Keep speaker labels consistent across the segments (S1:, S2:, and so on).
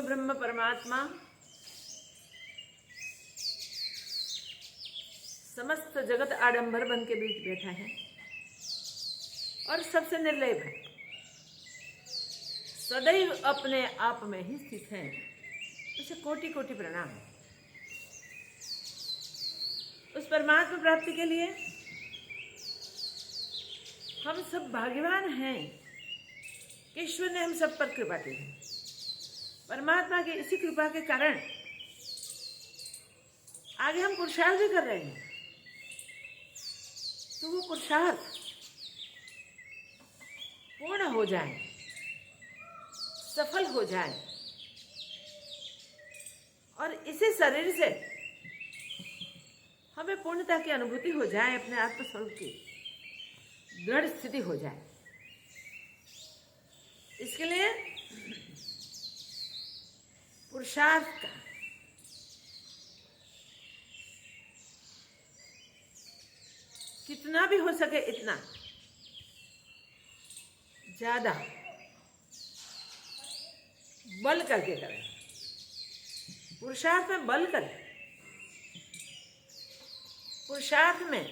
S1: ब्रह्म परमात्मा समस्त जगत आडंबर बन के बीच बैठा है और सबसे निर्लेप है, सदैव अपने आप में ही स्थित है। उसे कोटि कोटि प्रणाम। उस परमात्मा प्राप्ति के लिए हम सब भाग्यवान हैं कि ईश्वर ने हम सब पर कृपा की है। परमात्मा की इसी कृपा के कारण आगे हम पुरुषार्थ भी कर रहे हैं, तो वो पुरुषार्थ पूर्ण हो जाए, सफल हो जाए और इसी शरीर से हमें पूर्णता की अनुभूति हो जाए, अपने आत्मस्वरूप की दृढ़ स्थिति हो जाए। इसके लिए पुरुषार्थ का कितना भी हो सके इतना ज्यादा बल करके करें। पुरुषार्थ में बल करें, पुरुषार्थ में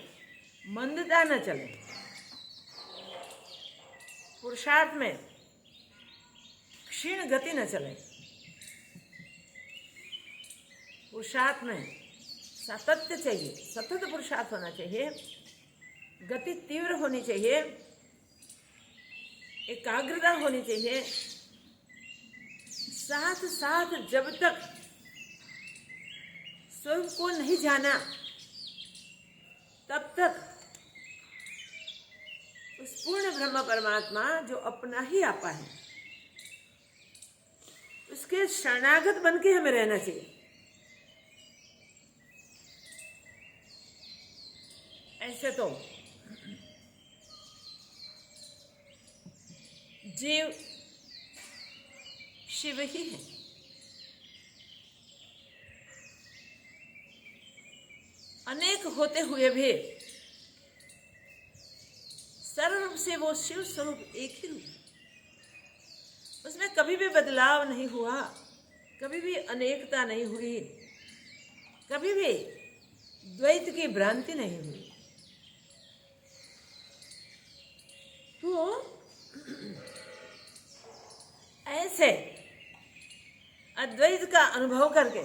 S1: मंदता न चले, पुरुषार्थ में क्षीण गति न चले, पुरुषार्थ में सातत्य चाहिए, सतत पुरुषार्थ होना चाहिए, गति तीव्र होनी चाहिए, एकाग्रता होनी चाहिए। साथ साथ जब तक स्वरूप को नहीं जाना तब तक उस पूर्ण ब्रह्म परमात्मा जो अपना ही आपा है उसके शरणागत बन के हमें रहना चाहिए। ऐसे तो जीव शिव ही है, अनेक होते हुए भी सर्वरूप से वो शिव स्वरूप एक ही रूप, उसमें कभी भी बदलाव नहीं हुआ, कभी भी अनेकता नहीं हुई, कभी भी द्वैत की भ्रांति नहीं हुई। तो ऐसे अद्वैत का अनुभव करके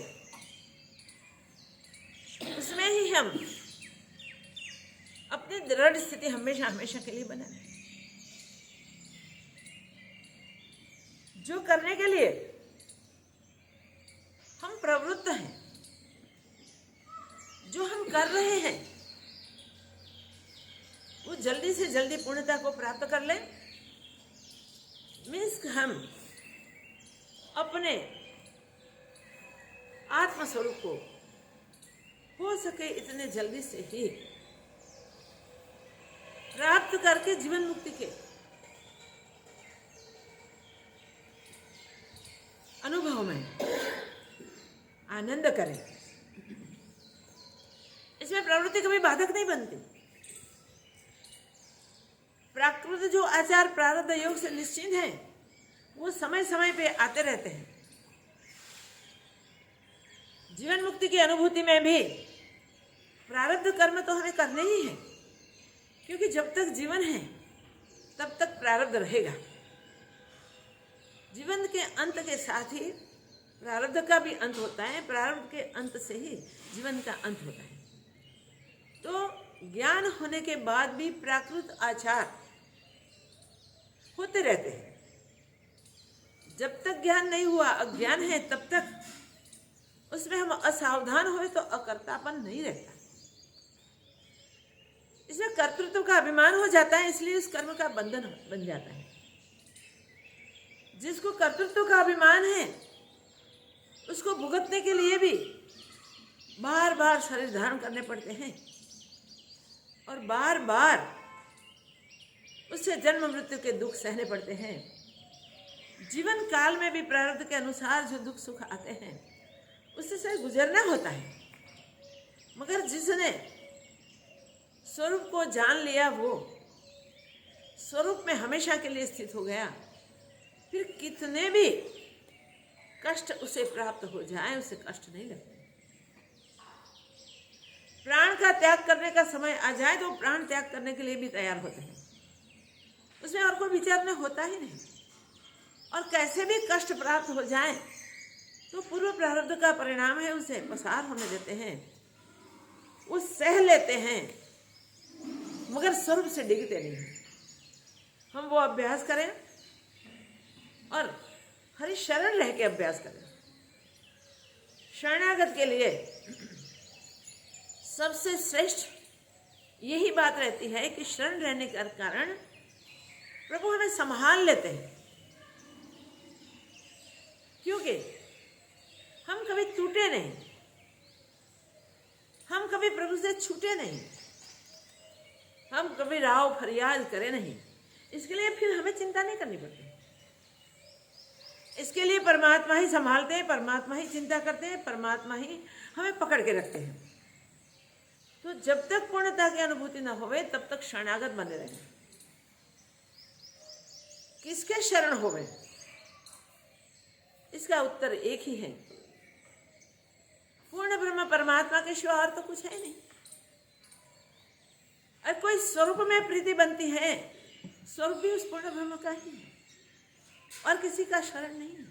S1: उसमें ही हम अपनी दृढ़ स्थिति हमेशा हमेशा के लिए बनाए। जो करने के लिए हम प्रवृत्त हैं, जो हम कर रहे हैं, वो जल्दी से जल्दी पूर्णता को प्राप्त कर लें। मीन्स हम अपने आत्मस्वरूप को हो सके इतने जल्दी से ही प्राप्त करके जीवन मुक्ति के अनुभव में आनंद करें। इसमें प्रवृत्ति कभी बाधक नहीं बनती। प्राकृत जो आचार प्रारब्ध योग से निश्चित है वो समय समय पे आते रहते हैं। जीवन मुक्ति की अनुभूति में भी प्रारब्ध कर्म तो हमें करने ही है, क्योंकि जब तक जीवन है तब तक प्रारब्ध रहेगा। जीवन के अंत के साथ ही प्रारब्ध का भी अंत होता है, प्रारब्ध के अंत से ही जीवन का अंत होता है। तो ज्ञान होने के बाद भी प्राकृत आचार होते रहते हैं। जब तक ज्ञान नहीं हुआ, अज्ञान है, तब तक उसमें हम असावधान हुए तो अकर्तापन नहीं रहता। इसमें कर्तृत्व का अभिमान हो जाता है, इसलिए इस कर्म का बंधन बन जाता है। जिसको कर्तृत्व का अभिमान है उसको भुगतने के लिए भी बार बार शरीर धारण करने पड़ते हैं और बार बार उससे जन्म मृत्यु के दुख सहने पड़ते हैं। जीवन काल में भी प्रारब्ध के अनुसार जो दुख सुख आते हैं उससे गुजरना होता है। मगर जिसने स्वरूप को जान लिया वो स्वरूप में हमेशा के लिए स्थित हो गया। फिर कितने भी कष्ट उसे प्राप्त हो जाए उसे कष्ट नहीं लगता। प्राण का त्याग करने का समय आ जाए तो प्राण त्याग करने के लिए भी तैयार होते हैं, उसमें और कोई विचार होता ही नहीं। और कैसे भी कष्ट प्राप्त हो जाए तो पूर्व प्रारब्ध का परिणाम है, उसे पसार होने देते हैं, उस सह लेते हैं, मगर स्वरूप से डिगते नहीं। हम वो अभ्यास करें और हरि शरण रह के अभ्यास करें। शरणागत के लिए सबसे श्रेष्ठ यही बात रहती है कि शरण रहने के कारण प्रभु हमें संभाल लेते हैं, क्योंकि हम कभी टूटे नहीं, हम कभी प्रभु से छूटे नहीं, हम कभी राव फरियाद करे नहीं। इसके लिए फिर हमें चिंता नहीं करनी पड़ती। इसके लिए परमात्मा ही संभालते हैं, परमात्मा ही चिंता करते हैं, परमात्मा ही हमें पकड़ के रखते हैं। तो जब तक पूर्णता की अनुभूति न होवे तब तक शरणागत बने रहें। किसके शरण होवे, इसका उत्तर एक ही है, पूर्ण ब्रह्म परमात्मा के सिवा और तो कुछ है नहीं। और कोई स्वरूप में प्रीति बनती है, स्वरूप भी उस पूर्ण ब्रह्म का ही है और किसी का शरण नहीं है।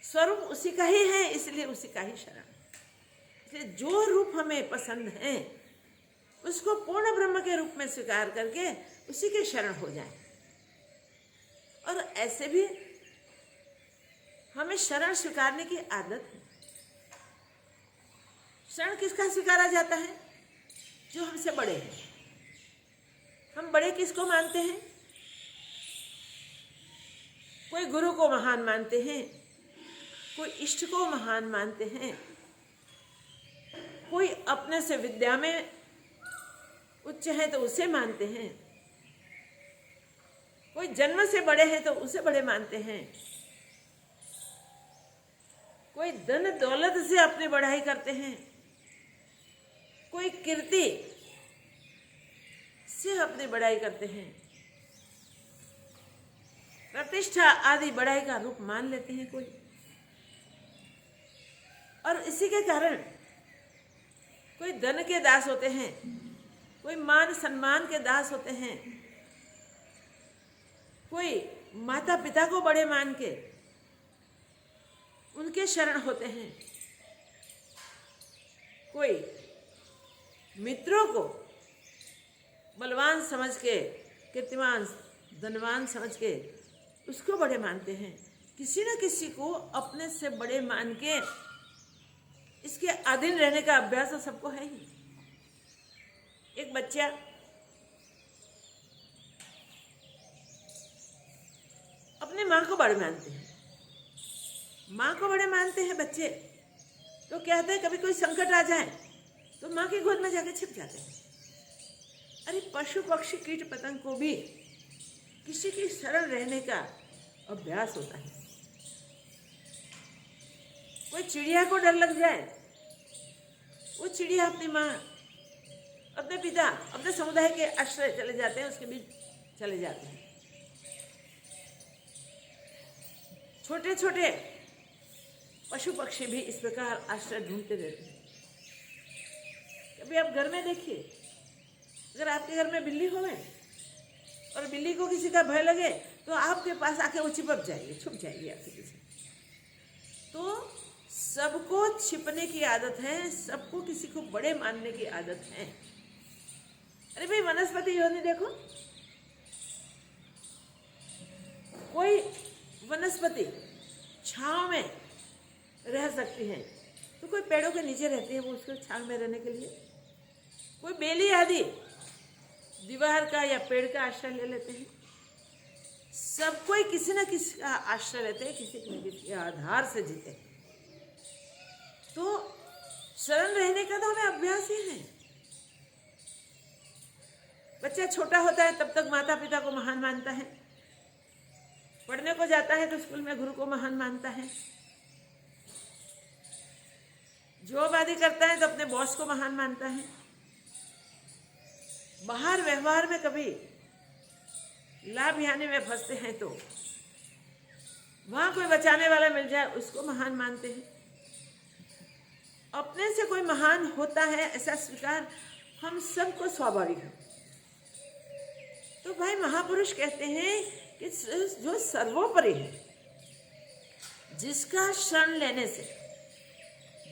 S1: स्वरूप उसी का ही है, इसलिए उसी का ही शरण। इसलिए जो रूप हमें पसंद है उसको पूर्ण ब्रह्म के रूप में स्वीकार करके उसी के शरण हो जाए। और ऐसे भी हमें शरण स्वीकारने की आदत है। शरण किसका स्वीकारा जाता है? जो हमसे बड़े हैं। हम बड़े किसको मानते हैं? कोई गुरु को महान मानते हैं, कोई इष्ट को महान मानते हैं, कोई अपने से विद्या में उच्च है तो उसे मानते हैं, कोई जन्म से बड़े हैं तो उसे बड़े मानते हैं, कोई धन दौलत से अपनी बढ़ाई करते हैं, कोई कीर्ति से अपनी बढ़ाई करते हैं, प्रतिष्ठा आदि बढ़ाई का रूप मान लेते हैं कोई। और इसी के कारण कोई धन के दास होते हैं, कोई मान सम्मान के दास होते हैं, कोई माता पिता को बड़े मान के उनके शरण होते हैं, कोई मित्रों को बलवान समझ के, कीर्तिमान धनवान समझ के उसको बड़े मानते हैं। किसी न किसी को अपने से बड़े मान के इसके अधीन रहने का अभ्यास तो सबको है ही। एक बच्चा अपने माँ को बड़े मानते हैं, माँ को बड़े मानते हैं बच्चे, तो कहते हैं कभी कोई संकट आ जाए तो माँ की गोद में जाके छिप जाते हैं। अरे पशु पक्षी कीट पतंग को भी किसी की शरण रहने का अभ्यास होता है। कोई चिड़िया को डर लग जाए, वो चिड़िया अपनी माँ, अपने पिता, अपने समुदाय के आश्रय चले जाते हैं, उसके बीच चले जाते हैं। छोटे छोटे पशु पक्षी भी इस प्रकार आश्रय ढूंढते रहते हैं। कभी आप घर में देखिए, अगर आपके घर में बिल्ली होवे और बिल्ली को किसी का भय लगे तो आपके पास आके वो चिपक जाएगी, छुप जाएगी आपके पीछे। तो सबको छिपने की आदत है, सबको किसी को बड़े मानने की आदत है। अरे भाई वनस्पति योनि देखो, कोई वनस्पति छांव में रह सकती है तो कोई पेड़ों के नीचे रहती है, वो उसको छांव में रहने के लिए। कोई बेली आदि दीवार का या पेड़ का आश्रय ले लेते हैं। सब कोई किसी न किसी का आश्रय लेते हैं, किसी न किसी के आधार से जीते हैं। तो शरण रहने का तो हमें अभ्यास ही है। बच्चा छोटा होता है तब तक माता पिता को महान मानता है, पढ़ने को जाता है तो स्कूल में गुरु को महान मानता है, जॉब आदि करता है तो अपने बॉस को महान मानता है। बाहर व्यवहार में कभी लाभ यानी में फंसते हैं तो वहां कोई बचाने वाला मिल जाए उसको महान मानते हैं। अपने से कोई महान होता है ऐसा स्वीकार हम सबको स्वाभाविक है। तो भाई महापुरुष कहते हैं कि जो सर्वोपरि है, जिसका शरण लेने से,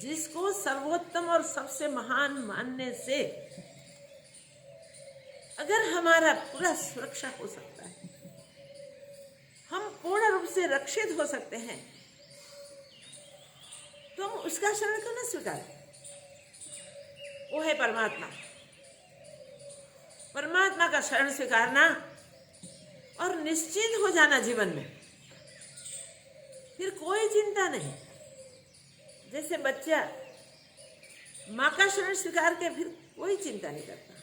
S1: जिसको सर्वोत्तम और सबसे महान मानने से अगर हमारा पूरा सुरक्षा हो सकता है, हम पूर्ण रूप से रक्षित हो सकते हैं, तो हम उसका शरण क्यों न स्वीकारें? वो है परमात्मा। परमात्मा का शरण स्वीकारना और निश्चिंत हो जाना जीवन में, फिर कोई चिंता नहीं। जैसे बच्चा माँ का शरण स्वीकार के फिर कोई चिंता नहीं करता,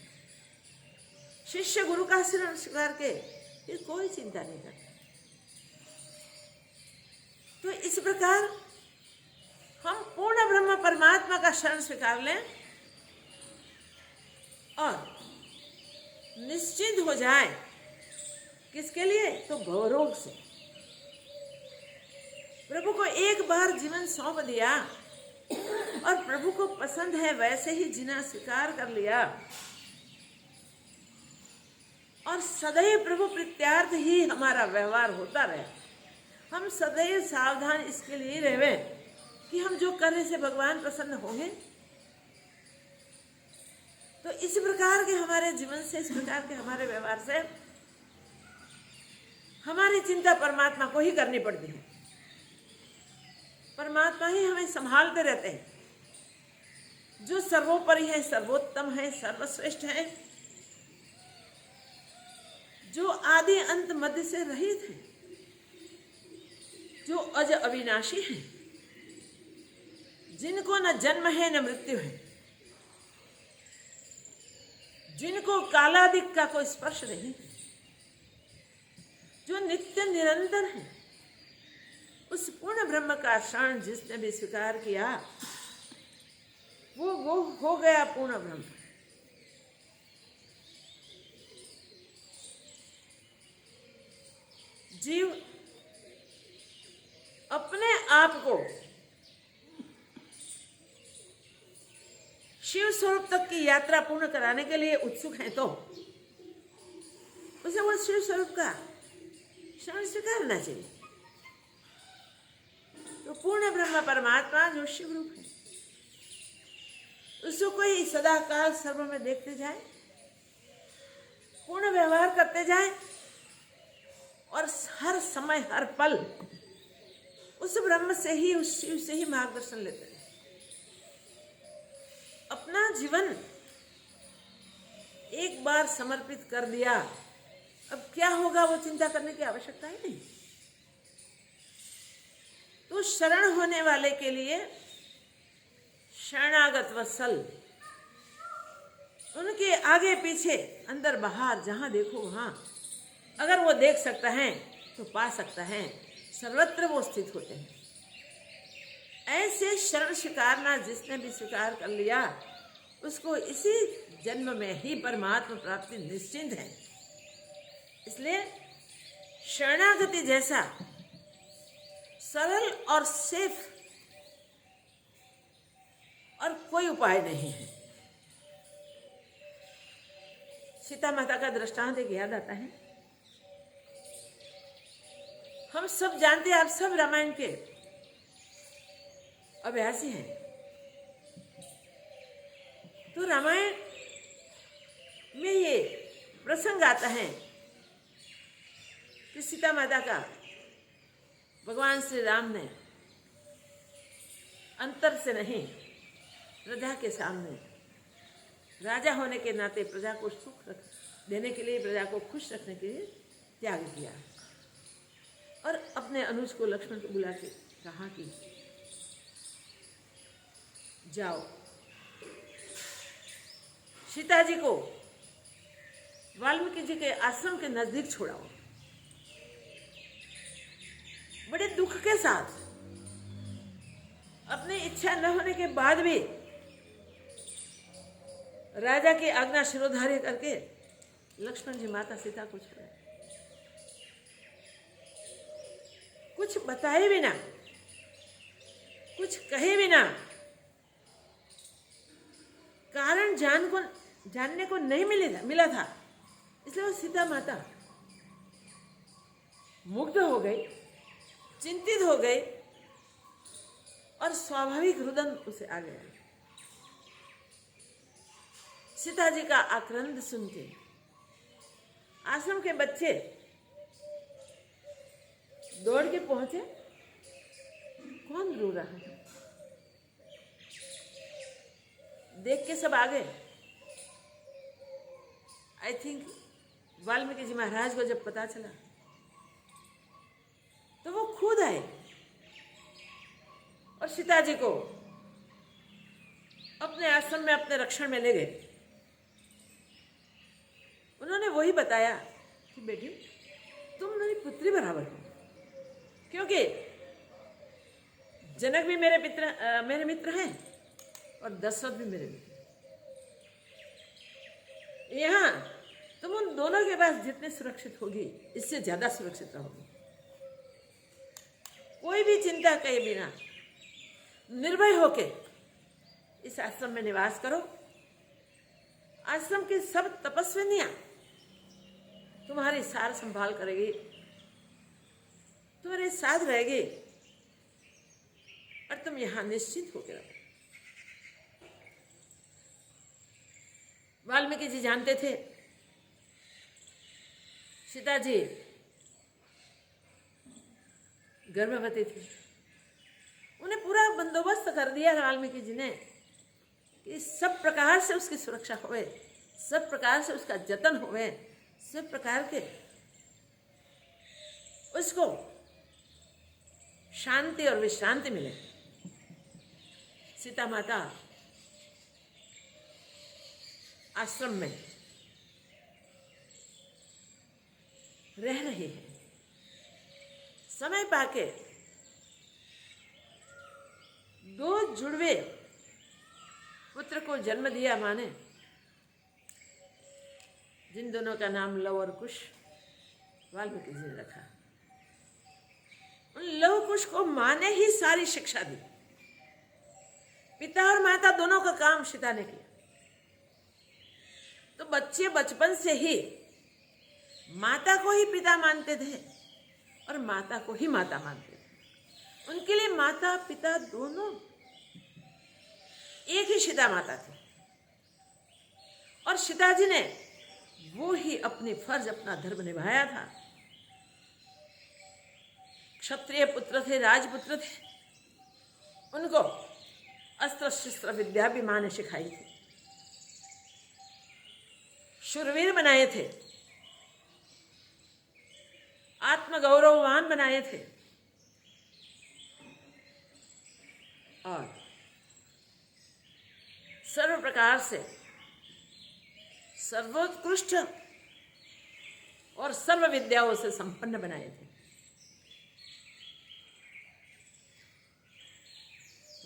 S1: शिष्य गुरु का शरण स्वीकार के फिर कोई चिंता नहीं करता। तो इस प्रकार हम पूर्ण ब्रह्म परमात्मा का शरण स्वीकार लें और निश्चिंत हो जाए। किसके लिए? तो भवरोग से। प्रभु को एक बार जीवन सौंप दिया और प्रभु को पसंद है वैसे ही जीना स्वीकार कर लिया और सदैव प्रभु प्रीत्यार्थ ही हमारा व्यवहार होता रहे। हम सदैव सावधान इसके लिए रहे कि हम जो करने से भगवान प्रसन्न होंगे। तो इस प्रकार के हमारे जीवन से, इस प्रकार के हमारे व्यवहार से हमारी चिंता परमात्मा को ही करनी पड़ती है। परमात्मा ही हमें संभालते रहते हैं, जो सर्वोपरि है, सर्वोत्तम है, सर्वश्रेष्ठ है, जो आदि अंत मध्य से रहित है, जो अज अविनाशी है, जिनको न जन्म है न मृत्यु है, जिनको कालादिक का कोई स्पर्श नहीं, जो नित्य निरंतर है। उस पूर्ण ब्रह्म का शरण जिसने भी स्वीकार किया वो हो गया पूर्ण ब्रह्म। जीव अपने आप को शिव स्वरूप तक की यात्रा पूर्ण कराने के लिए उत्सुक है तो उसे वो शिव स्वरूप का शरण स्वीकारना चाहिए। तो पूर्ण ब्रह्म परमात्मा जो शिव रूप है, उसको कोई सदा काल सर्व में देखते जाए, पूर्ण व्यवहार करते जाए और हर समय हर पल उस ब्रह्म से ही, उस शिव से ही मार्गदर्शन लेते हैं। अपना जीवन एक बार समर्पित कर दिया, अब क्या होगा वो चिंता करने की आवश्यकता ही नहीं। तो शरण होने वाले के लिए शरणागत वत्सल, उनके आगे पीछे अंदर बाहर जहां देखो वहां अगर वो देख सकता है तो पा सकता है, सर्वत्र वो स्थित होते हैं। ऐसे शरण स्वीकारना जिसने भी स्वीकार कर लिया उसको इसी जन्म में ही परमात्मा प्राप्ति निश्चिंत है। इसलिए शरणागति जैसा सरल और सेफ और कोई उपाय नहीं है। सीता माता का दृष्टांत एक याद आता है। हम सब जानते हैं, आप सब रामायण के अभ्यासी हैं। तो रामायण में ये प्रसंग आता है कि सीता माता का भगवान श्री राम ने अंतर से नहीं, प्रजा के सामने, राजा होने के नाते प्रजा को सुख देने के लिए, प्रजा को खुश रखने के लिए त्याग किया और अपने अनुज को, लक्ष्मण को बुला के कहा कि जाओ सीता जी को वाल्मीकि जी के आश्रम के नजदीक छोड़ाओ। बड़े दुख के साथ, अपनी इच्छा न होने के बाद भी राजा की आज्ञा शिरोधार्य करके लक्ष्मण जी माता सीता को छोड़े। कुछ बताए बिना, कुछ कहे बिना, कारण जानने को नहीं मिला था। इसलिए वो सीता माता मुग्ध हो गई, चिंतित हो गई और स्वाभाविक रुदन उसे आ गया। सीता जी का आक्रंद सुन के आश्रम के बच्चे दौड़ के पहुंचे। कौन रो रहा है? देख के सब आ गए। आई थिंक वाल्मीकि जी महाराज को जब पता चला तो वो खुद आए और सीता जी को अपने आश्रम में अपने रक्षण में ले गए। उन्होंने वही बताया कि बेटी तुम मेरी पुत्री बराबर हो, क्योंकि जनक भी मेरे मित्र हैं और दशरथ भी मेरे मित्र। यहाँ तुम उन दोनों के पास जितने सुरक्षित होगी इससे ज्यादा सुरक्षित रहोगी। कोई भी चिंता किए बिना निर्भय होके इस आश्रम में निवास करो। आश्रम की सब तपस्विनियां तुम्हारी सार संभाल करेगी, तुम्हारे साथ रहेगी और तुम यहां निश्चित होकर रहो। वाल्मीकि जी जानते थे सीता जी गर्भवती थी। उन्हें पूरा बंदोबस्त कर दिया वाल्मीकि जी ने कि सब प्रकार से उसकी सुरक्षा होवे, सब प्रकार से उसका जतन होवे, सब प्रकार के उसको शांति और विश्रांति मिले। सीता माता आश्रम में रह रही है। समय पाके दो जुड़वे पुत्र को जन्म दिया माँ ने, जिन दोनों का नाम लव और कुश वाल्मीकि जी ने रखा। उन लव कुश को माँ ने ही सारी शिक्षा दी। पिता और माता दोनों का काम सीता ने किया। तो बच्चे बचपन से ही माता को ही पिता मानते थे और माता को ही माता मानते थे। उनके लिए माता पिता दोनों एक ही सीता माता थी। और सीता जी ने वो ही अपनी फर्ज, अपना धर्म निभाया था। क्षत्रिय पुत्र थे, राजपुत्र थे। उनको अस्त्र शस्त्र विद्या भी माँ ने सिखाई थी, शूरवीर बनाए थे, आत्मगौरववान बनाए थे और सर्व प्रकार से सर्वोत्कृष्ट और सर्व विद्याओं से संपन्न बनाए थे।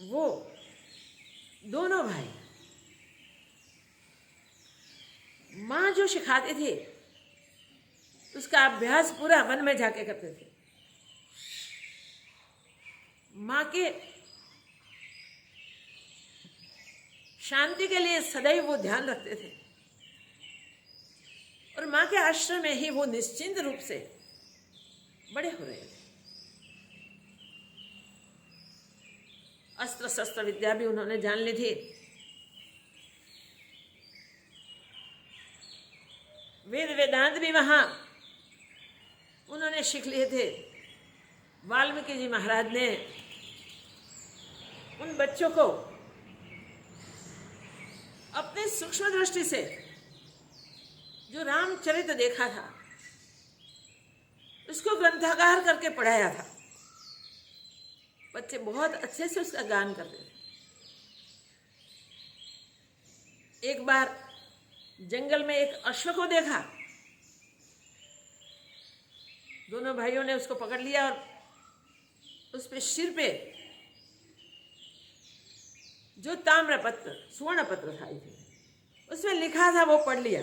S1: वो दोनों भाई माँ जो सिखाती थी उसका अभ्यास पूरा वन में जाके करते थे। माँ के शांति के लिए सदैव वो ध्यान रखते थे और माँ के आश्रम में ही वो निश्चिंत रूप से बड़े हो रहे थे। अस्त्र शस्त्र विद्या भी उन्होंने जान ली थी। वेद वेदांत भी वहां उन्होंने सीख लिए थे। वाल्मीकि जी महाराज ने उन बच्चों को अपनी सूक्ष्म दृष्टि से जो रामचरित देखा था उसको ग्रंथागार करके पढ़ाया था। बच्चे बहुत अच्छे से उसका गान करते थे। एक बार जंगल में एक अश्व को देखा। दोनों भाइयों ने उसको पकड़ लिया और उस पे सिर पे जो ताम्रपत्र स्वर्ण पत्र था उसमें लिखा था वो पढ़ लिया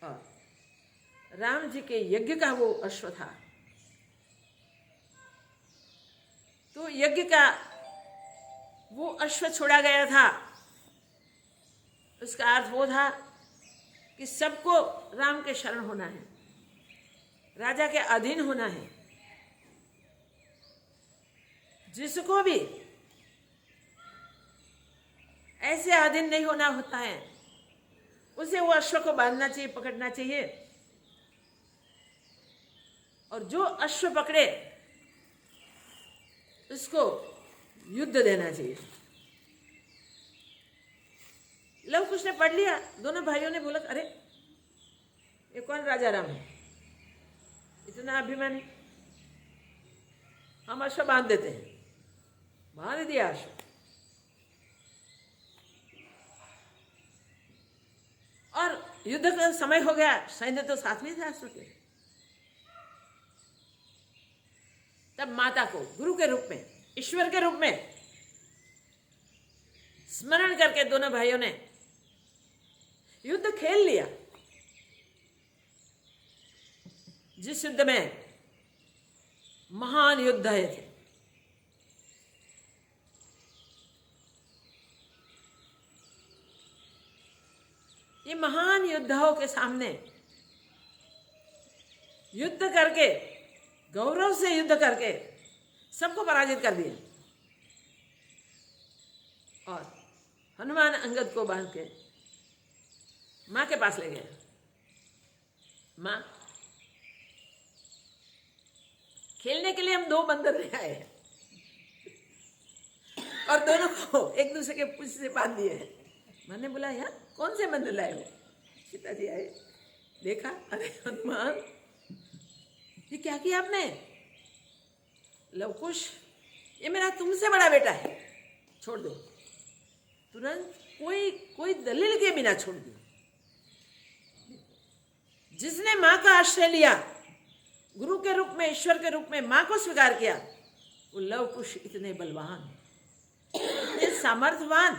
S1: और राम जी के यज्ञ का वो अश्व था। यज्ञ का वो अश्व छोड़ा गया था, उसका अर्थ वो था कि सबको राम के शरण होना है, राजा के अधीन होना है। जिसको भी ऐसे अधीन नहीं होना होता है, उसे वो अश्व को बांधना चाहिए, पकड़ना चाहिए, और जो अश्व पकड़े उसको युद्ध देना चाहिए। लव कुश ने पढ़ लिया, दोनों भाइयों ने बोला अरे ये कौन राजा राम है, इतना अभिमानी, हम अश्व बांध देते हैं। बांध दिया अश्व, और युद्ध का समय हो गया, सैन्य तो साथ में था अश्व के। तब माता को गुरु के रूप में, ईश्वर के रूप में स्मरण करके दोनों भाइयों ने युद्ध खेल लिया। जिस युद्ध में महान योद्धा थे, ये महान योद्धाओं के सामने युद्ध करके, गौरव से युद्ध करके सबको पराजित कर दिया, और हनुमान अंगद को बांध के माँ के पास ले गए। माँ, खेलने के लिए हम 2 बंदर ले आए हैं, और दोनों को एक दूसरे के पूंछ से बांध दिए हैं। मैंने बोला यार कौन से बंदर लाए हो? सीताजी आए, देखा, अरे हनुमान ये क्या किया आपने? लवकुश, ये मेरा तुमसे बड़ा बेटा है, छोड़ दो। तुरंत कोई दलील के बिना छोड़ दिया। जिसने माँ का आश्रय लिया, गुरु के रूप में, ईश्वर के रूप में माँ को स्वीकार किया, वो लवकुश इतने बलवान, इतने सामर्थ्यवान।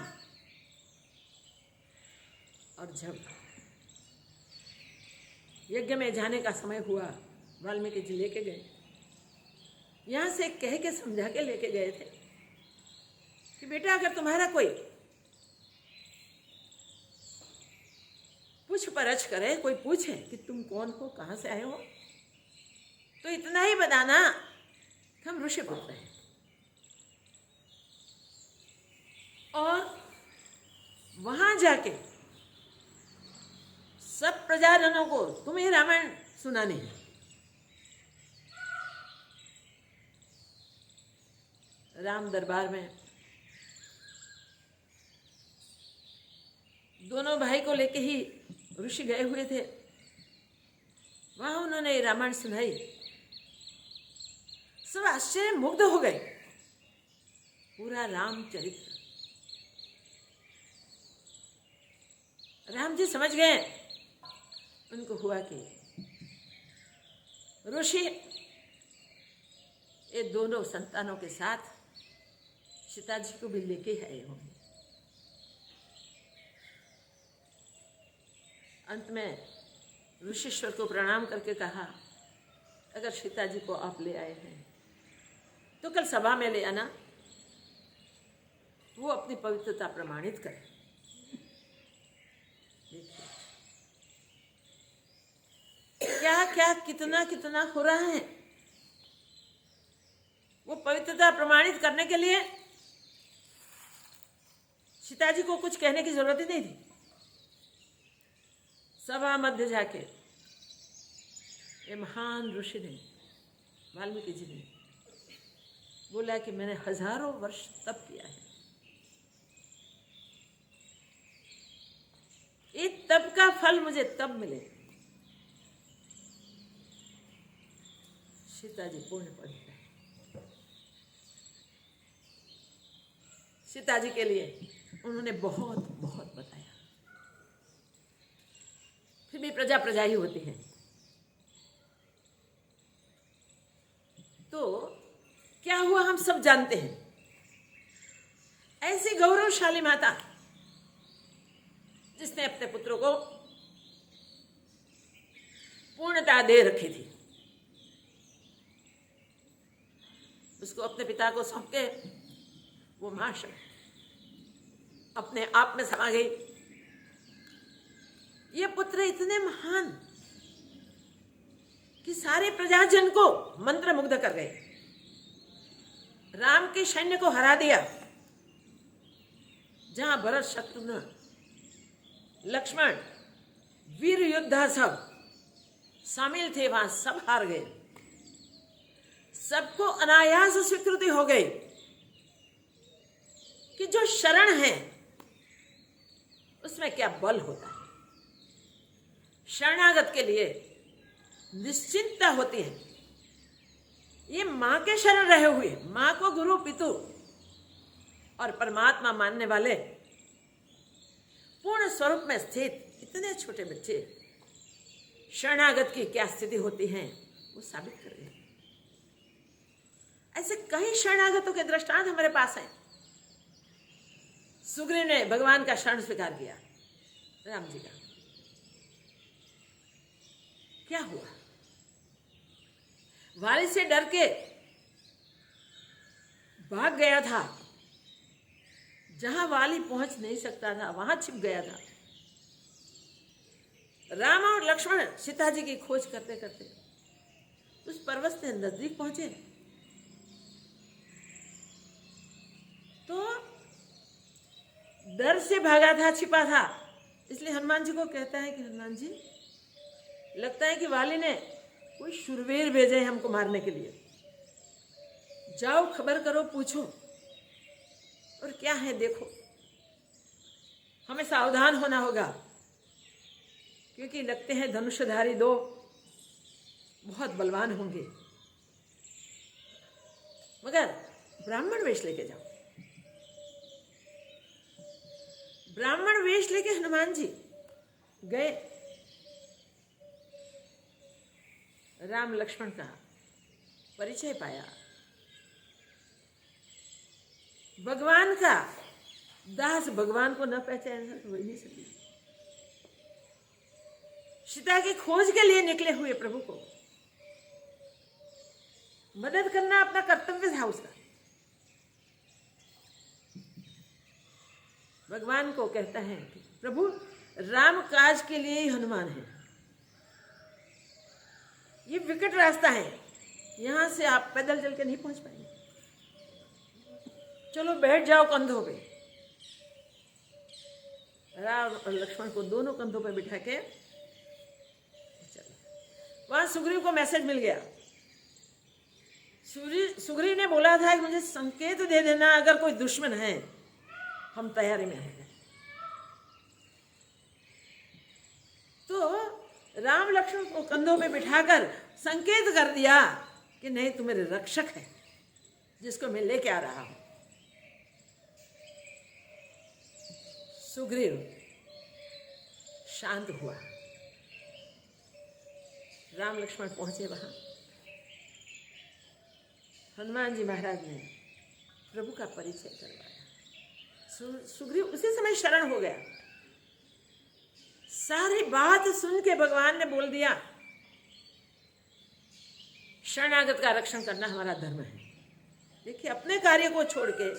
S1: और जब यज्ञ में जाने का समय हुआ, वाल्मीकि जी लेके गए, यहां से कह के समझा के लेके गए थे कि बेटा अगर तुम्हारा कोई पूछ परछ करे, कोई पूछे कि तुम कौन हो, कहां से आए हो, तो इतना ही बताना कि हम ऋषि पुत्र हैं, और वहां जाके सब प्रजाजनों को तुम्हें रामायण सुनानी है। राम दरबार में दोनों भाई को लेके ही ऋषि गए हुए थे, वहां उन्होंने रामायण सुनाई। सब आश्चर्य मुग्ध हो गए, पूरा रामचरित्र। राम जी समझ गए, उनको हुआ कि ऋषि ये दोनों संतानों के साथ सीता जी को भी लेके आए होंगे। अंत में ऋषिश्वर को प्रणाम करके कहा, अगर सीता जी को आप ले आए हैं तो कल सभा में ले आना, वो अपनी पवित्रता प्रमाणित करे। देखिए क्या क्या कितना कितना हो रहा है। वो पवित्रता प्रमाणित करने के लिए सीता जी को कुछ कहने की जरूरत ही नहीं थी। सभा मध्य जाके ये महान ऋषि ने, वाल्मीकि जी ने बोला कि मैंने हजारों वर्ष तप किया है, इस तप का फल मुझे तब मिले। सीता जी पूर्ण पवित्र है। सीता जी के लिए उन्होंने बहुत बहुत बताया, फिर भी प्रजा प्रजा ही होती है। तो क्या हुआ हम सब जानते हैं। ऐसी गौरवशाली माता जिसने अपने पुत्रों को पूर्णता दे रखी थी, उसको अपने पिता को सौंप के वो मां अपने आप में समा गई। ये पुत्र इतने महान कि सारे प्रजाजन को मंत्रमुग्ध कर गए। राम के सैन्य को हरा दिया। जहां भरत, शत्रुघ्न, लक्ष्मण, वीर योद्धा सब शामिल थे, वहां सब हार गए। सबको अनायास स्वीकृति हो गई कि जो शरण है उसमें क्या बल होता है। शरणागत के लिए निश्चिंतता होती है। ये मां के शरण रहे हुए, मां को गुरु पितु और परमात्मा मानने वाले पूर्ण स्वरूप में स्थित इतने छोटे बच्चे शरणागत की क्या स्थिति होती है वो साबित कर रहे हैं। ऐसे कई शरणागतों के दृष्टांत हमारे पास हैं। सुग्रीव ने भगवान का शरण स्वीकार किया, राम जी का। क्या हुआ? वाली से डर के भाग गया था। जहां वाली पहुंच नहीं सकता था वहां छिप गया था। राम और लक्ष्मण सीता जी की खोज करते करते उस पर्वत से नजदीक पहुंचे तो डर से भागा था, छिपा था। इसलिए हनुमान जी को कहता है कि हनुमान जी, लगता है कि वाली ने कोई शूरवीर भेजे हमको मारने के लिए। जाओ, खबर करो, पूछो और क्या है देखो। हमें सावधान होना होगा क्योंकि लगते हैं धनुषधारी दो बहुत बलवान होंगे। मगर ब्राह्मण वेश लेके जाओ। ब्राह्मण वेश लेके हनुमान जी गए। राम लक्ष्मण का परिचय पाया। भगवान का दास भगवान को न पहचान तो हो ही नहीं सकी। सीता की खोज के लिए निकले हुए प्रभु को मदद करना अपना कर्तव्य था उसका। भगवान को कहता है कि प्रभु, राम काज के लिए ही हनुमान है। ये विकट रास्ता है, यहां से आप पैदल चल के नहीं पहुंच पाएंगे। चलो बैठ जाओ कंधों पे। राम और लक्ष्मण को दोनों कंधों पे बिठा के चलो। वहां सुग्रीव को मैसेज मिल गया। सुग्रीव ने बोला था कि मुझे संकेत दे देना अगर कोई दुश्मन है, हम तैयारी में हैं। तो राम लक्ष्मण को कंधों पे बिठाकर संकेत कर दिया कि नहीं, तू मेरे रक्षक है जिसको मैं लेके आ रहा हूं। सुग्रीव शांत हुआ। राम लक्ष्मण पहुंचे वहां। हनुमान जी महाराज ने प्रभु का परिचय करवाया। सुग्रीव उसी समय शरण हो गया। सारी बात सुन के भगवान ने बोल दिया, शरणागत का रक्षण करना हमारा धर्म है। देखिए, अपने कार्य को छोड़ के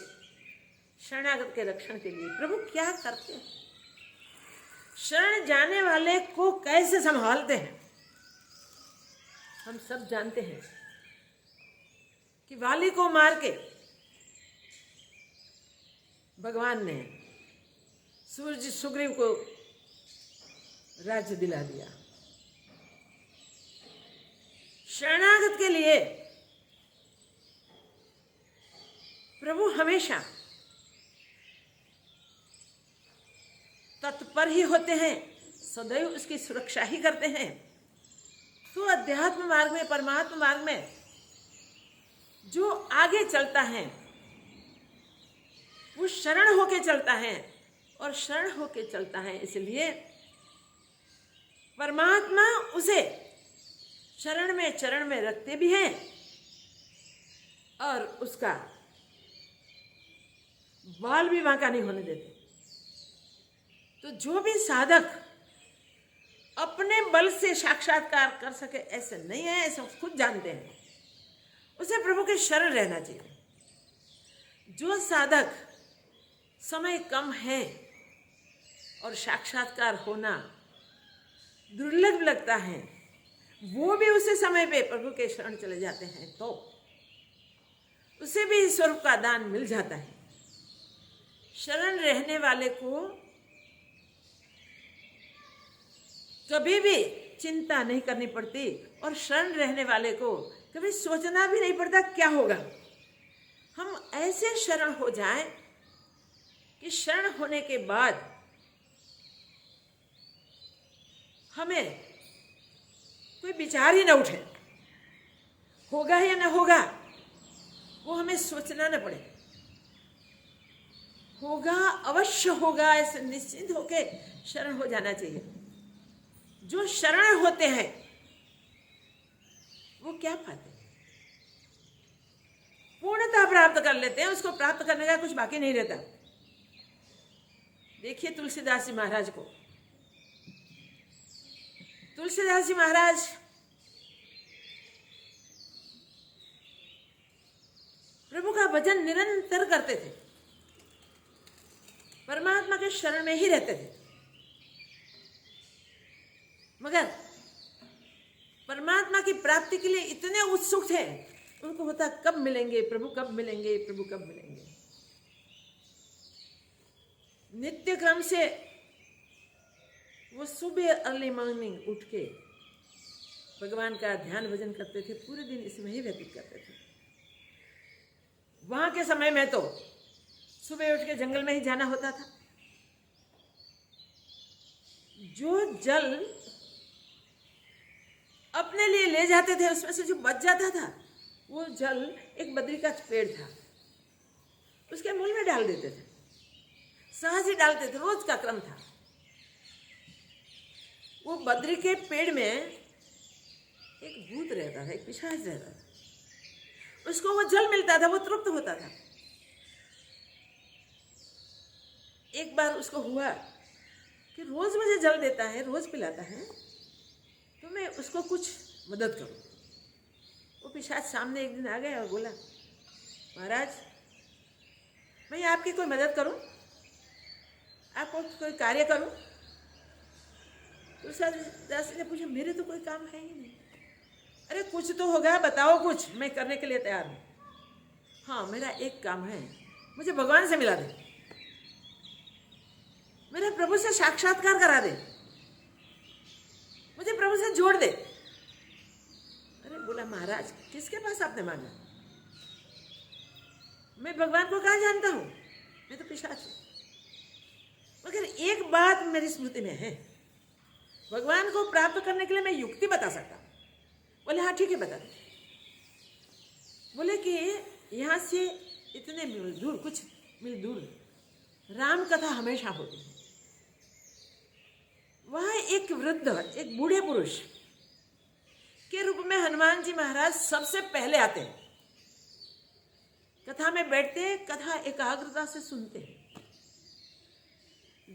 S1: शरणागत के रक्षण के लिए प्रभु क्या करते हैं। शरण जाने वाले को कैसे संभालते हैं। हम सब जानते हैं कि वाली को मार के भगवान ने सुग्रीव को राज्य दिला दिया। शरणागत के लिए प्रभु हमेशा तत्पर ही होते हैं, सदैव उसकी सुरक्षा ही करते हैं। तो अध्यात्म मार्ग में, परमात्मा मार्ग में जो आगे चलता है वो शरण होके चलता है और शरण होके चलता है। इसलिए परमात्मा उसे शरण में चरण में रखते भी हैं और उसका बाल भी बांका नहीं होने देते। तो जो भी साधक अपने बल से साक्षात्कार कर सके ऐसे नहीं है, ऐसा खुद जानते हैं। उसे प्रभु के शरण रहना चाहिए। जो साधक समय कम है और साक्षात्कार होना दुर्लभ लगता है, वो भी उसी समय पे प्रभु के शरण चले जाते हैं तो उसे भी स्वरूप का दान मिल जाता है। शरण रहने वाले को कभी भी चिंता नहीं करनी पड़ती और शरण रहने वाले को कभी सोचना भी नहीं पड़ता क्या होगा। हम ऐसे शरण हो जाएं कि शरण होने के बाद हमें कोई विचार ही ना उठे, होगा या ना होगा वो हमें सोचना ना पड़े। होगा, अवश्य होगा, ऐसे निश्चिंत होके शरण हो जाना चाहिए। जो शरण होते हैं वो क्या पाते हैं? पूर्णता प्राप्त कर लेते हैं। उसको प्राप्त करने का कुछ बाकी नहीं रहता। देखिए तुलसीदास जी महाराज को। तुलसीदास जी महाराज प्रभु का भजन निरंतर करते थे, परमात्मा के शरण में ही रहते थे, मगर परमात्मा की प्राप्ति के लिए इतने उत्सुक थे, उनको होता कब मिलेंगे प्रभु, कब मिलेंगे प्रभु, कब मिलेंगे। नित्य क्रम से वो सुबह अर्ली मॉर्निंग उठ के भगवान का ध्यान भजन करते थे, पूरे दिन इसमें ही व्यतीत करते थे। वहां के समय में तो सुबह उठ के जंगल में ही जाना होता था। जो जल अपने लिए ले जाते थे उसमें से जो बच जाता था वो जल एक बद्री का पेड़ था, उसके मूल में डाल देते थे। सहज ही डालते थे, रोज का क्रम था। वो बद्री के पेड़ में एक भूत रहता था, एक पिशाच रहता था। उसको वो जल मिलता था, वो तृप्त होता था। एक बार उसको हुआ कि रोज मुझे जल देता है, रोज पिलाता है, तो मैं उसको कुछ मदद करूं। वो पिशाच सामने एक दिन आ गया और बोला, महाराज मैं आपकी कोई मदद करूं, आपको कोई कार्य करूं? तो दास ने पूछा, मेरे तो कोई काम है ही नहीं। अरे कुछ तो होगा, बताओ कुछ, मैं करने के लिए तैयार हूं। हाँ मेरा एक काम है, मुझे भगवान से मिला दे, मेरे प्रभु से साक्षात्कार करा दे, मुझे प्रभु से जोड़ दे। अरे बोला, महाराज किसके पास आपने मांगा? मैं भगवान को कहाँ जानता हूं, मैं तो पिशाच हूं। मगर एक बात मेरी स्मृति में है, भगवान को प्राप्त करने के लिए मैं युक्ति बता सकता हूं। बोले हाँ ठीक है बता दे। बोले कि यहाँ से इतने मील दूर, कुछ मील दूर राम कथा हमेशा होती है। वहाँ एक वृद्ध, एक बूढ़े पुरुष के रूप में हनुमान जी महाराज सबसे पहले आते हैं। कथा में बैठते हैं, कथा एकाग्रता से सुनते हैं,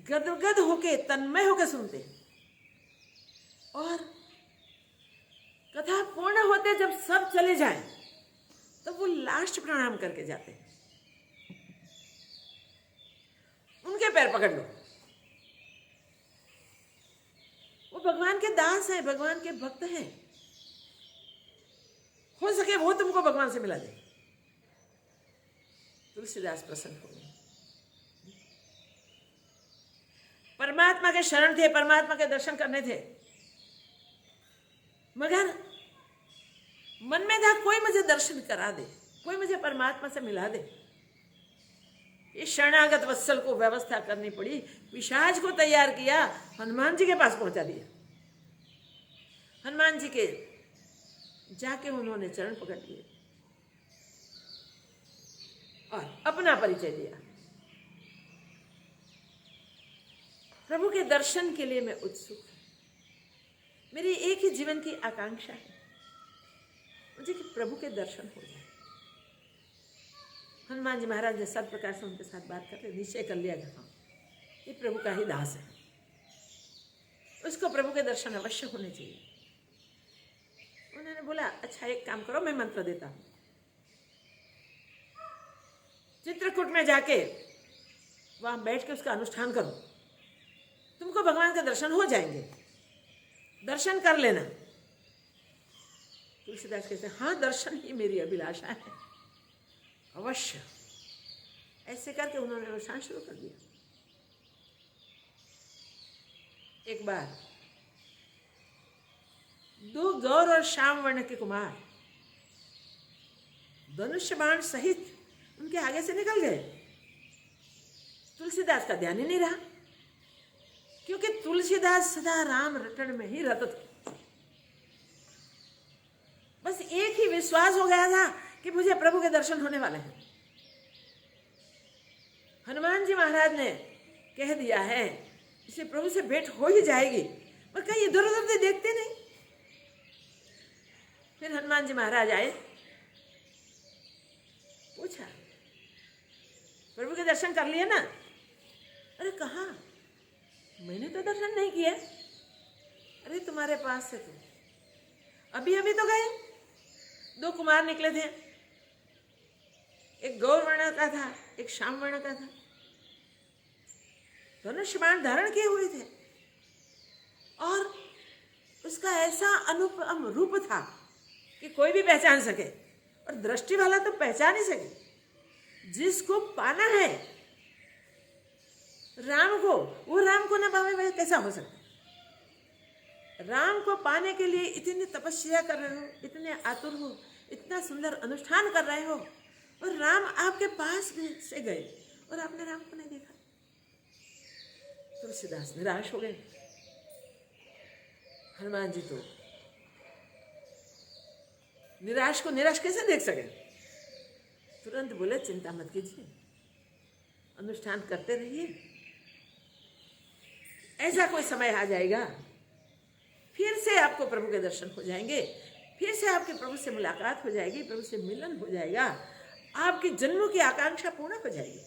S1: गदगद होके तन्मय होके सुनते हैं, और कथा पूर्ण होते जब सब चले जाएं तब वो लास्ट प्रणाम करके जाते हैं। उनके पैर पकड़ लो, वो भगवान के दास हैं, भगवान के भक्त हैं, हो सके वो तुमको भगवान से मिला दे। तुलसीदास प्रसन्न हो गए। परमात्मा के शरण थे, परमात्मा के दर्शन करने थे, मगर मन में था कोई मुझे दर्शन करा दे, कोई मुझे परमात्मा से मिला दे। ये शरणागत वत्सल को व्यवस्था करनी पड़ी, पिशाच को तैयार किया, हनुमान जी के पास पहुंचा दिया। हनुमान जी के जाके उन्होंने चरण पकड़ लिए और अपना परिचय दिया। प्रभु के दर्शन के लिए मैं उत्सुक हूं, मेरी एक ही जीवन की आकांक्षा है, मुझे कि प्रभु के दर्शन हो जाए। हनुमान जी महाराज ने सब प्रकार से उनके साथ बात करके निश्चय कर लिया कि हाँ ये प्रभु का ही दास है, उसको प्रभु के दर्शन अवश्य होने चाहिए। उन्होंने बोला अच्छा एक काम करो, मैं मंत्र देता हूँ, चित्रकूट में जाके वहाँ बैठ के उसका अनुष्ठान करो, तुमको भगवान के दर्शन हो जाएंगे, दर्शन कर लेना। तुलसीदास कहते हैं हाँ, दर्शन ही मेरी अभिलाषा है, अवश्य। ऐसे करके उन्होंने अनुष्ठान शुरू कर दिया। एक बार 2 गौर और श्याम वर्ण के कुमार धनुष्य बाण सहित उनके आगे से निकल गए। तुलसीदास का ध्यान ही नहीं रहा, क्योंकि तुलसीदास सदा राम रटन में ही रत थे। बस एक ही विश्वास हो गया था कि मुझे प्रभु के दर्शन होने वाले हैं। हनुमान जी महाराज ने कह दिया है इसे प्रभु से भेंट हो ही जाएगी, पर कहीं इधर उधर से देखते नहीं। फिर हनुमान जी महाराज आए, पूछा प्रभु के दर्शन कर लिए ना? अरे कहाँ, मैंने तो दर्शन नहीं किया। अरे तुम्हारे पास से तो अभी अभी तो गए, 2 कुमार निकले थे, एक गौर वर्ण का था, एक श्याम वर्ण का था, धनुष बाण धारण किए हुए थे, और उसका ऐसा अनुपम रूप था कि कोई भी पहचान सके, और दृष्टि वाला तो पहचान ही सके। जिसको पाना है राम को, वो राम को ना पावे, वह कैसा हो सकता? राम को पाने के लिए इतनी तपस्या कर रहे हो, इतने आतुर हो, इतना सुंदर अनुष्ठान कर रहे हो, और राम आपके पास से गए और आपने राम को नहीं देखा। तुलसीदास निराश हो गए। हनुमान जी तो निराश को निराश कैसे देख सके? तुरंत बोले चिंता मत कीजिए, अनुष्ठान करते रहिए, ऐसा कोई समय आ जाएगा फिर से आपको प्रभु के दर्शन हो जाएंगे, फिर से आपके प्रभु से मुलाकात हो जाएगी, प्रभु से मिलन हो जाएगा, आपकी जन्मों की आकांक्षा पूर्ण हो जाएगी।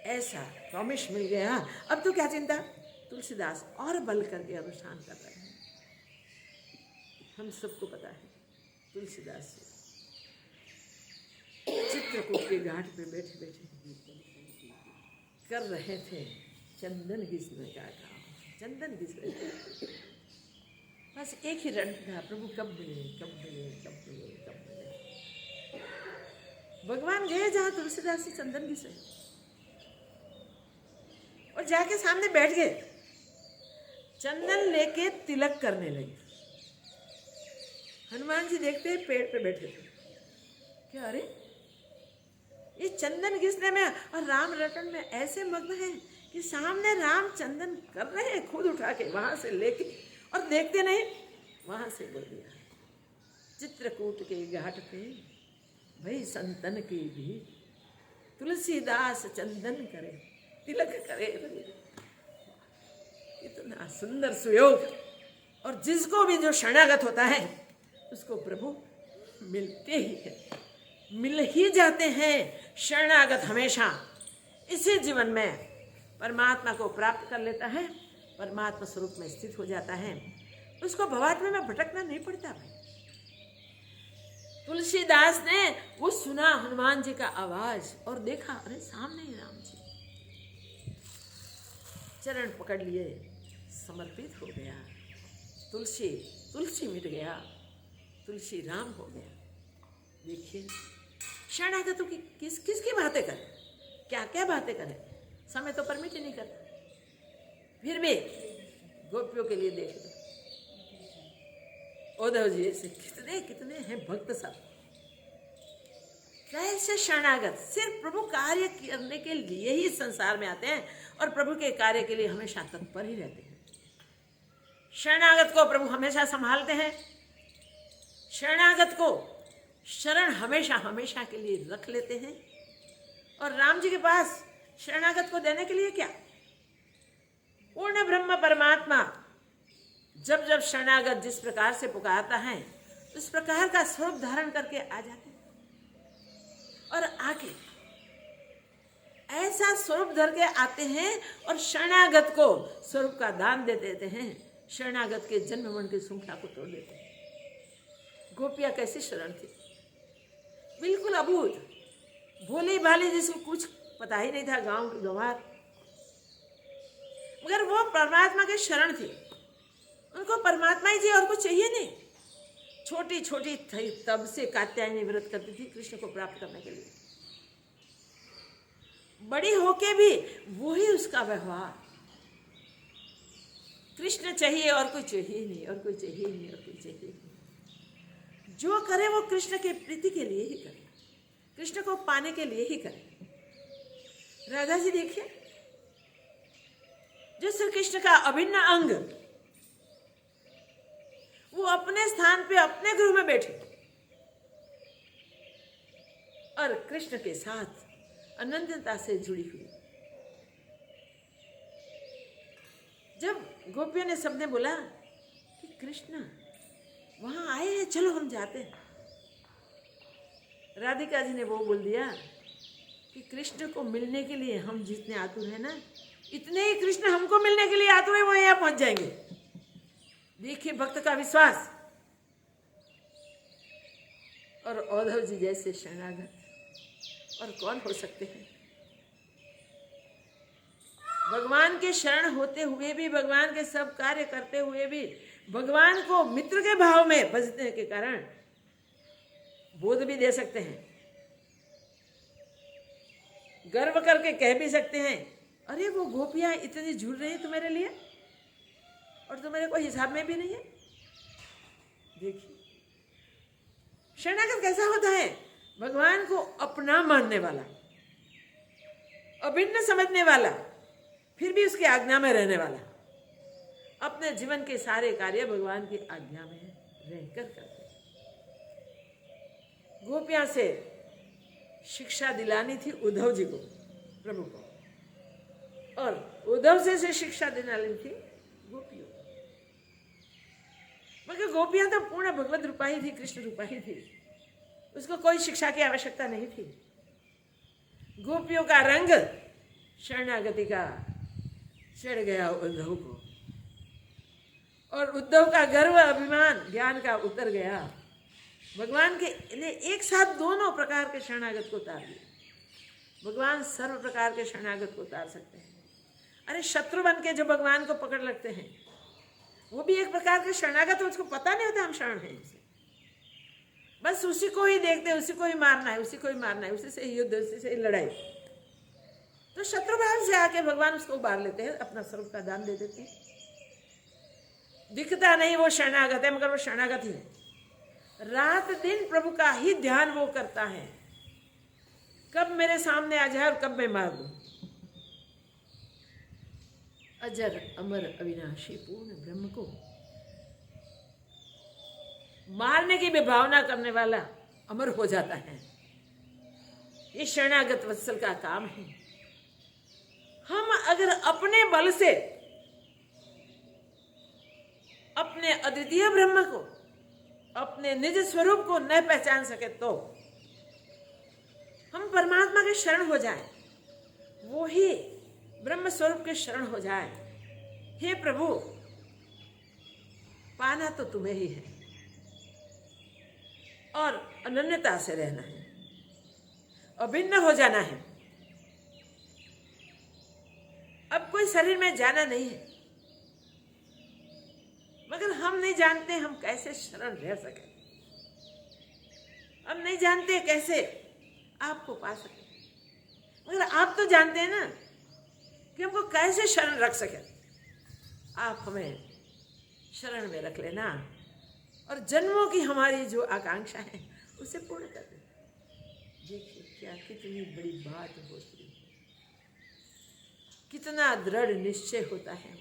S1: ऐसा प्रॉमिस मिल गया। अब तो क्या चिंता? तुलसीदास और बल करके अनुष्ठान कर रहे हैं। हम सबको पता है तुलसीदास चित्रकूट के घाट पे बैठे बैठे कर रहे थे चंदन घिसने का काम। चंदन घिस रहे थे, बस एक ही रण था, प्रभु कब मिले, कब मिले, कब मिले, कब मिले। भगवान गए जहाँ तुलसीदास से चंदन घिसे और जाके सामने बैठ गए, चंदन लेके तिलक करने लगे। हनुमान जी देखते पेड़ पे बैठे थे, क्या अरे ये चंदन घिसने में और राम रटन में ऐसे मग्न है कि सामने राम चंदन कर रहे हैं खुद उठा के वहां से लेके, और देखते नहीं। वहां से बोल दिया चित्रकूट के घाट पे भाई संतन की भी तुलसीदास चंदन करे, तिलक करे। इतना सुंदर सुयोग। और जिसको भी जो शरणागत होता है उसको प्रभु मिलते ही है, मिल ही जाते हैं। शरणागत हमेशा इसी जीवन में परमात्मा को प्राप्त कर लेता है, परमात्मा स्वरूप में स्थित हो जाता है, उसको भवात्मा में भटकना नहीं पड़ता। तुलसीदास ने वो सुना हनुमान जी का आवाज और देखा अरे सामने ही राम जी, चरण पकड़ लिए, समर्पित हो गया। तुलसी मिट गया, तुलसी राम हो गया। देखिए शरणागतों की किसकी बातें करें, क्या क्या बातें करें, समय तो परमिट ही नहीं करता। फिर भी गोपियों के लिए देख लो, उद्धव जी से कितने कितने हैं भक्त सब, कैसे शरणागत सिर्फ प्रभु कार्य करने के लिए ही संसार में आते हैं और प्रभु के कार्य के लिए हमेशा तत्पर ही रहते हैं। शरणागत को प्रभु हमेशा संभालते हैं, शरणागत को शरण हमेशा हमेशा के लिए रख लेते हैं। और राम जी के पास शरणागत को देने के लिए क्या, पूर्ण ब्रह्म परमात्मा जब जब शरणागत जिस प्रकार से पुकारता है उस प्रकार का स्वरूप धारण करके आ जाते हैं, और आके ऐसा स्वरूप धर के आते हैं और शरणागत को स्वरूप का दान दे देते हैं, शरणागत के जन्म मरण की श्रृंखला को तोड़ देते हैं। गोपियां कैसी शरण थी, बिल्कुल अभूत, भोली भाली जिसको कुछ पता ही नहीं था, गांव की गंवार, मगर वो परमात्मा के शरण थी। उनको परमात्मा ही चाहिए और कुछ चाहिए नहीं। छोटी छोटी थी तब से कात्यायनी व्रत करती थी कृष्ण को प्राप्त करने के लिए। बड़ी होके भी वही उसका व्यवहार, कृष्ण चाहिए और कोई चाहिए नहीं, और कोई चाहिए नहीं, और कोई चाहिए नहीं। जो करे वो कृष्ण के प्रीति के लिए ही करे, कृष्ण को पाने के लिए ही करे। राधा जी देखिए, जो श्री कृष्ण का अभिन्न अंग, वो अपने स्थान पे अपने गृह में बैठे और कृष्ण के साथ अनन्यता से जुड़ी हुई। जब गोपियों ने सबने बोला कि कृष्ण वहां आए हैं, चलो हम जाते हैं, राधिका जी ने वो बोल दिया कि कृष्ण को मिलने के लिए हम जितने आतुर हैं ना, इतने ही कृष्ण हमको मिलने के लिए आतुर है, वो यहाँ पहुंच जाएंगे। देखिए भक्त का विश्वास। और औद्धव जी जैसे शरणागत और कौन हो सकते हैं? भगवान के शरण होते हुए भी, भगवान के सब कार्य करते हुए भी, भगवान को मित्र के भाव में बसने के कारण बोध भी दे सकते हैं, गर्व करके कह भी सकते हैं, अरे वो गोपियां इतनी झूल रही है तुम्हारे लिए और तुम्हारे कोई हिसाब में भी नहीं है। देखिए शरणागत कैसा होता है? भगवान को अपना मानने वाला, अभिन्न समझने वाला, फिर भी उसकी आज्ञा में रहने वाला, अपने जीवन के सारे कार्य भगवान की आज्ञा में रहकर करते हैं। गोपियां से शिक्षा दिलानी थी उद्धव जी को, प्रभु को, और उद्धव से शिक्षा दिलानी थी गोपियों। मगर गोपियां तो पूर्ण भगवत रूपा ही थी, कृष्ण रूपा ही थी, उसको कोई शिक्षा की आवश्यकता नहीं थी। गोपियों का रंग शरणागति का चढ़ गया उद्धव को, और उद्धव का गर्व अभिमान ज्ञान का उतर गया। भगवान के ने एक साथ दोनों प्रकार के शरणागत को उतार दिया। भगवान सर्व प्रकार के शरणागत को उतार सकते हैं। अरे शत्रु बन के जो भगवान को पकड़ लगते हैं, वो भी एक प्रकार के शरणागत, उसको पता नहीं होता हम शरण हैं उसे, बस उसी को ही देखते हैं, उसी को ही मारना है, उसी को ही मारना है, उसी से युद्ध, उसी से लड़ाई। तो शत्रु भाव से आके भगवान उसको उबार लेते हैं, अपना स्वरूप का दान दे देते हैं। दिखता नहीं वो शरणागत है, मगर वो शरणागत ही है। रात दिन प्रभु का ही ध्यान वो करता है, कब मेरे सामने आ जाए और कब मैं मार दूं। अजर अमर अविनाशी पूर्ण ब्रह्म को मारने की भी भावना करने वाला अमर हो जाता है। ये शरणागत वत्सल का काम है। हम अगर अपने बल से अपने अद्वितीय ब्रह्म को, अपने निज स्वरूप को न पहचान सके तो हम परमात्मा के शरण हो जाए, वो ही ब्रह्म स्वरूप के शरण हो जाए। हे प्रभु, पाना तो तुम्हें ही है और अनन्यता से रहना है, अभिन्न हो जाना है। अब कोई शरीर में जाना नहीं है, मगर हम नहीं जानते हम कैसे शरण रह सके, हम नहीं जानते कैसे आपको पा सके, मगर आप तो जानते हैं ना कि हमको कैसे शरण रख सके। आप हमें शरण में रख लेना और जन्मों की हमारी जो आकांक्षा है उसे पूर्ण कर देना। देखिए क्या कितनी बड़ी बात होती है, कितना दृढ़ निश्चय होता है।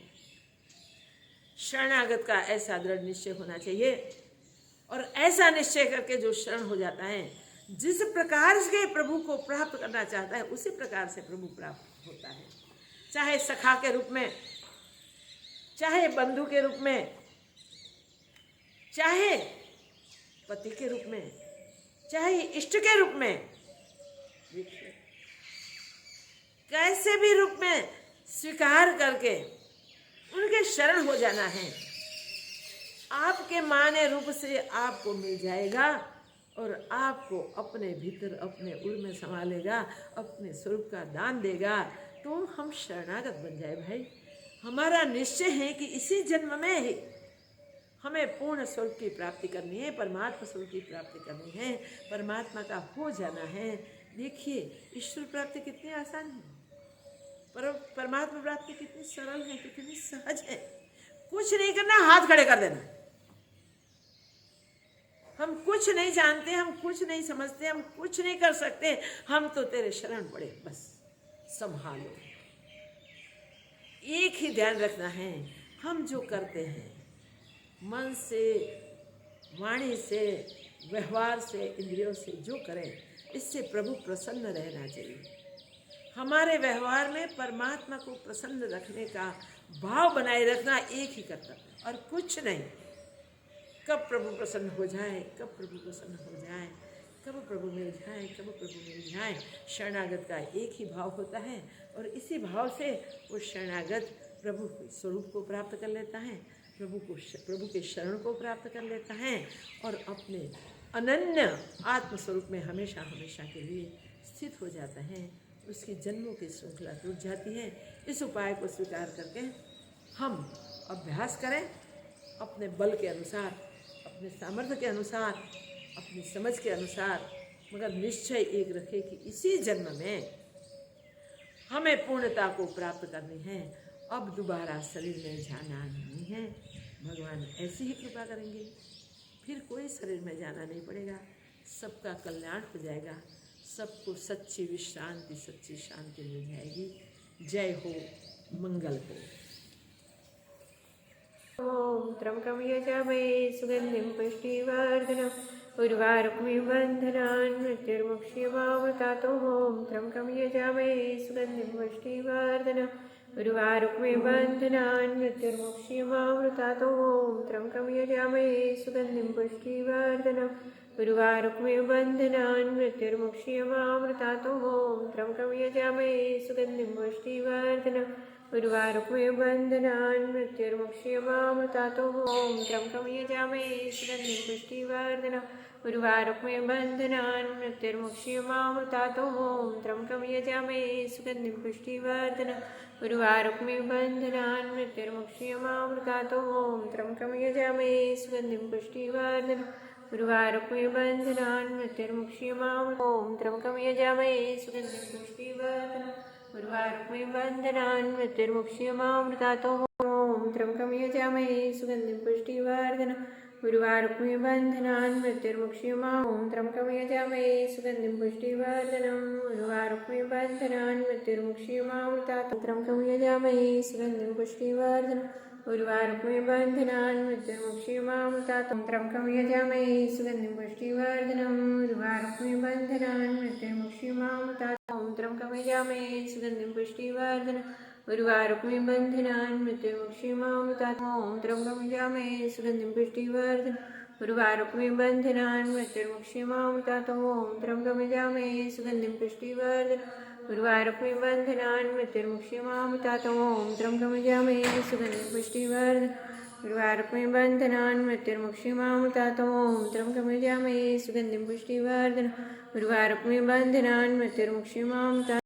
S1: शरणागत का ऐसा दृढ़ निश्चय होना चाहिए, और ऐसा निश्चय करके जो शरण हो जाता है, जिस प्रकार से प्रभु को प्राप्त करना चाहता है उसी प्रकार से प्रभु प्राप्त होता है। चाहे सखा के रूप में, चाहे बंधु के रूप में, चाहे पति के रूप में, चाहे इष्ट के रूप में, देखिए कैसे भी रूप में स्वीकार करके उनके शरण हो जाना है। आपके माने रूप से आपको मिल जाएगा और आपको अपने भीतर अपने उर में संभालेगा, अपने स्वरूप का दान देगा, तो हम शरणागत बन जाए। भाई, हमारा निश्चय है कि इसी जन्म में ही हमें पूर्ण स्वरूप की प्राप्ति करनी है, परमात्मा स्वरूप की प्राप्ति करनी है, परमात्मा का हो जाना है। देखिए, ईश्वर प्राप्ति कितनी आसान है, परमात्मा प्राप्ति कितनी सरल है, कितनी सहज है। कुछ नहीं करना, हाथ खड़े कर देना। हम कुछ नहीं जानते, हम कुछ नहीं समझते, हम कुछ नहीं कर सकते, हम तो तेरे शरण पड़े, बस संभालो। एक ही ध्यान रखना है, हम जो करते हैं मन से, वाणी से, व्यवहार से, इंद्रियों से जो करें, इससे प्रभु प्रसन्न रहना चाहिए। हमारे व्यवहार में परमात्मा को प्रसन्न रखने का भाव बनाए रखना एक ही कर्तव्य, और कुछ नहीं। कब प्रभु प्रसन्न हो जाए, कब प्रभु प्रसन्न हो जाए, कब प्रभु मिल जाए, कब प्रभु मिल जाए। शरणागत का एक ही भाव होता है, और इसी भाव से वो शरणागत प्रभु स्वरूप को प्राप्त कर लेता है, प्रभु के शरण को प्राप्त कर लेता है, और अपने अनन्य आत्मस्वरूप में हमेशा हमेशा के लिए स्थित हो जाता है। उसकी जन्मों की श्रृंखला टूट जाती है। इस उपाय को स्वीकार करके हम अभ्यास करें, अपने बल के अनुसार, अपने सामर्थ्य के अनुसार, अपनी समझ के अनुसार, मगर निश्चय एक रखें कि इसी जन्म में हमें पूर्णता को प्राप्त करनी है। अब दोबारा शरीर में जाना नहीं है। भगवान ऐसी ही कृपा करेंगे, फिर कोई शरीर में जाना नहीं पड़ेगा, सबका कल्याण हो जाएगा, सबको सच्ची विश्रांति, सच्ची शांति मिल जाएगी। जय हो, मंगल हो।
S2: ओम त्र्यंबकं यजामहे सुगन्धिं पुष्टिवर्धनम् उर्वारुकमिव बन्धनान् मृत्युर्मुक्षीयमामृतात्। ओम त्र्यंबकं यजामहे सुगन्धिं पुष्टिवर्धनम् उर्वारुकमिव बन्धनान् मृत्युर्मुक्षीयमामृतात्। ओम त्र्यंबकं यजामहे सुगन्धिं पुष्टिवर्धनम् उर्वारुकमिव बन्धनान् मृत्युर्मुक्षीयमामृतात्। ओम त्र्यंबकं यजामहे सुगन्धिं पुष्टिवर्धनम् उर्वारुकमिव बन्धनान् मृत्युर्मुक्षीयमामृतात्। ओम त्र्यंबकं यजामहे सुगन्धिं पुष्टिवर्धनम् उर्वारुकमिव बन्धनान् मृत्युर्मुक्षीयमामृतात्। ओम त्र्यंबकं यजामहे सुगन्धिं पुष्टिवर्धनम् उर्वारुकमिव बन्धनान् मृत्युर्मुक्षीयमामृतात्। ओम त्र्यंबकं यजामहे सुगन्धिं पुष्टिवर्धनम् उर्वारुकमिव बन्धनान् मृत्युर्मुक्षीयमामृतात्। ओम त्र्यंबकं यजामहे सुगन्धिं पुष्टिवर्धनम् उर्वारुकमिव बन्धनान् मृत्युर्मुक्षीयमामृतात्। ओम त्र्यंबकं यजामहे सुगन्धिं पुष्टिवर्धनम् उर्वारुकमिव बन्धनान् मृत्युर्मुक्षीयमामृतात्। ओम त्र्यंबकं यजामहे सुगन्धिं पुष्टिवर्धनम् उर्वारुकमिव बन्धनान् मृत्युर्मुक्षीयमामृतात्। त्र्यंबकं यजामहे सुगन्धिं पुष्टिवर्धनम् उर्वारुकमिव बन्धनान् मृत्युर्मुक्षीयमामृतात्। त्र्यंबकं यजामहे सुगन्धिं पुष्टिवर्धनम् उर्वारुकमिव बन्धनान् मृत्युर्मुक्षीयमामृतात्। ओम त्र्यंबकं यजामहे सुगन्धिं पुष्टिवर्धनम् उर्वारुकमिव बन्धनान् मृत्युर्मुक्षीयमामृतात्। ओम त्र्यंबकं यजामहे सुगन्धिं पुष्टिवर्धनम् उर्वारुकमिव बन्धनान् मृत्युर्मुक्षीयमामृतात्। ओम त्र्यंबकं यजामहे सुगन्धिं पुष्टिवर्धनम् उर्वारुकमिव बन्धनान् मृत्युर्मुक्षीयमामृतात्। ओम त्र्यंबकं यजामहे सुगन्धिं पुष्टिवर्धनम् उर्वारुकमिव बन्धनान् मृत्युर्मुक्षीयमामृतात्। ओम त्र्यंबकं यजामहे सुगन्धिं पुष्टिवर्धनम् उर्वारुकमिव बन्धनान् मृत्युर्मुक्षीयमामृतात्।